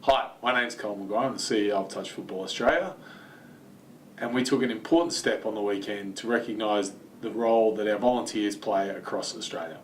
Hi, my name's Colin McGuire. I'm the CEO of Touch Football Australia, and we took an important step on the weekend to recognise the role that our volunteers play across Australia.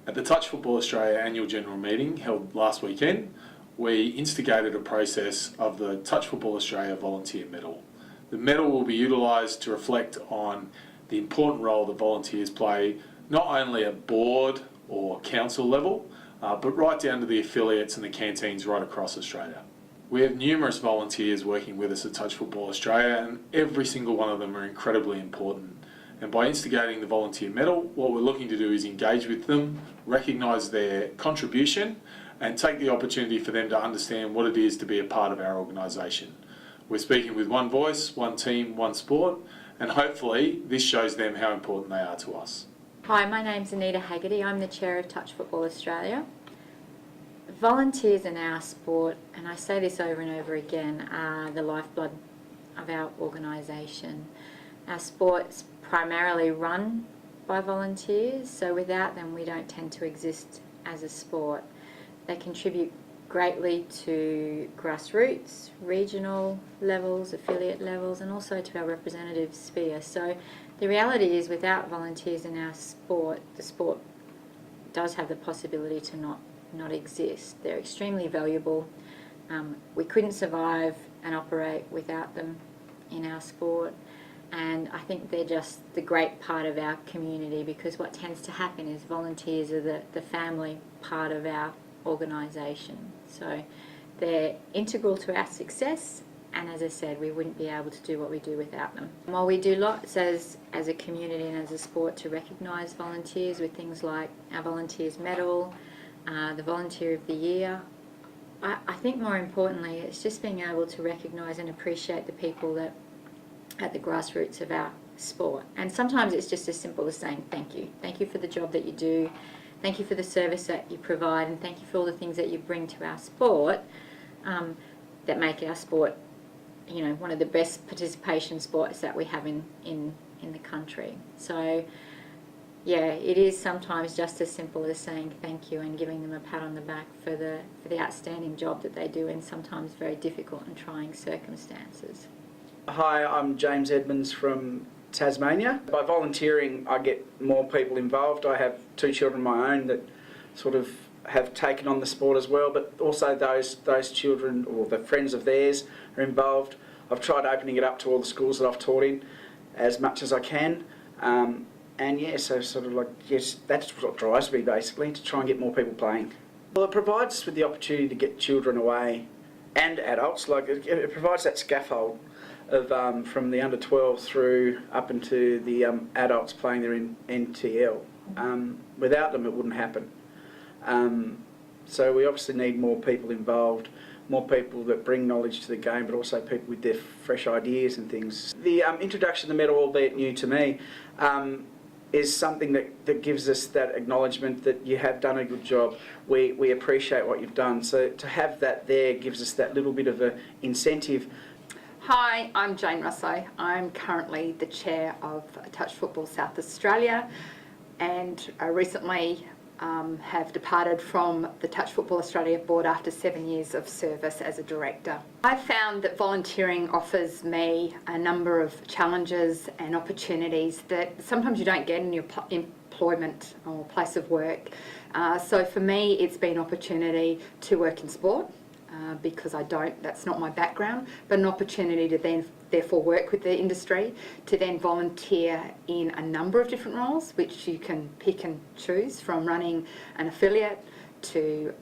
At the Touch Football Australia annual general meeting held last weekend, we instigated a process of the Touch Football Australia Volunteer Medal. The medal will be utilised to reflect on the important role that volunteers play, not only at board or council level, but right down to the affiliates and the canteens right across Australia. We have numerous volunteers working with us at Touch Football Australia, and every single one of them are incredibly important. And by instigating the Volunteer Medal, what we're looking to do is engage with them, recognise their contribution, and take the opportunity for them to understand what it is to be a part of our organisation. We're speaking with one voice, one team, one sport, and hopefully this shows them how important they are to us. Hi, my name's Anita Haggerty. I'm the Chair of Touch Football Australia. Volunteers in our sport, and I say this over and over again, are the lifeblood of our organisation. Our sport's primarily run by volunteers, so without them we don't tend to exist as a sport. They contribute greatly to grassroots, regional levels, affiliate levels, and also to our representative sphere. So the reality is, without volunteers in our sport, the sport does have the possibility to not exist. They're extremely valuable. We couldn't survive and operate without them in our sport, and I think they're just the great part of our community, because what tends to happen is volunteers are the family part of our organisation. So they're integral to our success, and as I said, we wouldn't be able to do what we do without them. While we do lots as a community and as a sport to recognise volunteers with things like our Volunteers Medal, the Volunteer of the Year, I think more importantly it's just being able to recognise and appreciate the people that at the grassroots of our sport. And sometimes it's just as simple as saying thank you. Thank you for the job that you do. Thank you for the service that you provide, and thank you for all the things that you bring to our sport that make our sport, you know, one of the best participation sports that we have in the country. So yeah, it is sometimes just as simple as saying thank you and giving them a pat on the back for the outstanding job that they do in sometimes very difficult and trying circumstances. Hi, I'm James Edmonds from Tasmania. By volunteering, I get more people involved. I have 2 children of my own that sort of have taken on the sport as well, but also those children or the friends of theirs are involved. I've tried opening it up to all the schools that I've taught in as much as I can. And yeah, so sort of like, yes, that's what drives me basically, to try and get more people playing. Well, it provides us with the opportunity to get children away, and adults, like it provides that scaffold of from the under 12 through up into the adults playing their NTL. Without them it wouldn't happen. So we obviously need more people involved, more people that bring knowledge to the game, but also people with their fresh ideas and things. The introduction of the medal, albeit new to me, is something that gives us that acknowledgement that you have done a good job. We appreciate what you've done. So to have that there gives us that little bit of an incentive. Hi, I'm Jane Russo. I'm currently the Chair of Touch Football South Australia, and I recently have departed from the Touch Football Australia board after 7 years of service as a director. I found that volunteering offers me a number of challenges and opportunities that sometimes you don't get in your employment or place of work. So for me, it's been an opportunity to work in sport, because that's not my background, but an opportunity to then therefore work with the industry, to then volunteer in a number of different roles, which you can pick and choose, from running an affiliate to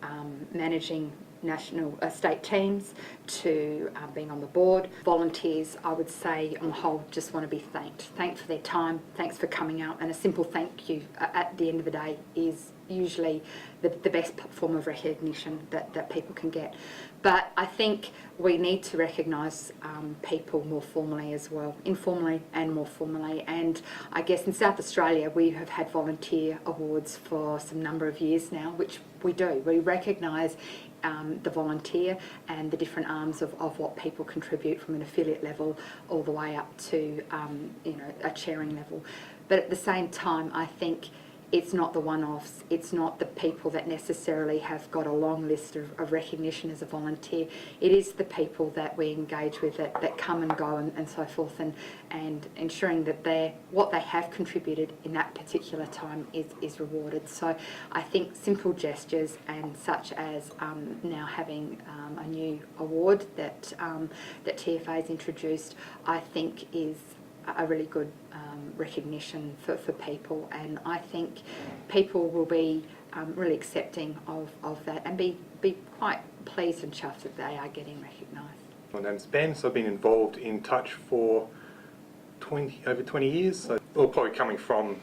managing national state teams to being on the board. Volunteers, I would say on the whole, just want to be thanked for their time, thanks for coming out, and a simple thank you at the end of the day is usually the best form of recognition that people can get. But I think we need to recognise people more formally as well, informally and more formally. And I guess in South Australia we have had volunteer awards for some number of years now, which we do. We recognise the volunteer and the different arms of what people contribute from an affiliate level all the way up to a chairing level. But at the same time, I think it's not the one-offs, it's not the people that necessarily have got a long list of recognition as a volunteer. It is the people that we engage with that come and go and so forth, and ensuring that what they have contributed in that particular time is rewarded. So I think simple gestures, and such as now having a new award that TFA has introduced, I think is a really good recognition for people, and I think people will be really accepting of that and be quite pleased and chuffed that they are getting recognised. My name's Ben, so I've been involved in touch for over 20 years, so, or probably coming from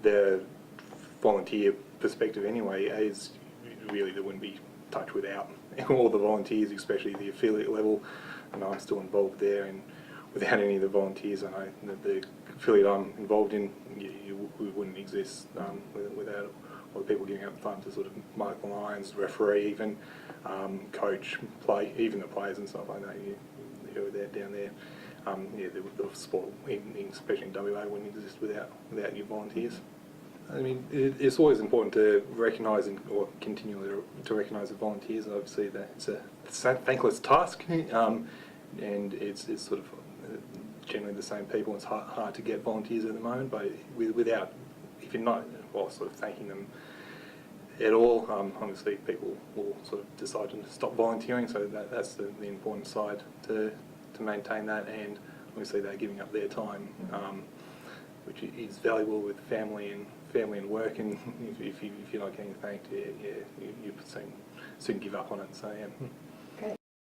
the volunteer perspective anyway, is really there wouldn't be touch without all the volunteers, especially the affiliate level, and I'm still involved there, and without any of the volunteers, I know that the affiliate I'm involved in, we wouldn't exist without all the people giving up time to sort of mark the lines, referee even, coach, play, even the players and stuff like that, who are there down there. The sport, especially in WA, wouldn't exist without your volunteers. I mean, it's always important to recognise or continually to recognise the volunteers. Obviously, it's a thankless task, and it's sort of generally the same people. It's hard to get volunteers at the moment, but without, if you're not sort of thanking them at all, obviously people will sort of decide to stop volunteering. So that's the important side to maintain that, and obviously they're giving up their time, which is valuable with family and work. And if you're not getting thanked, you soon give up on it. So yeah.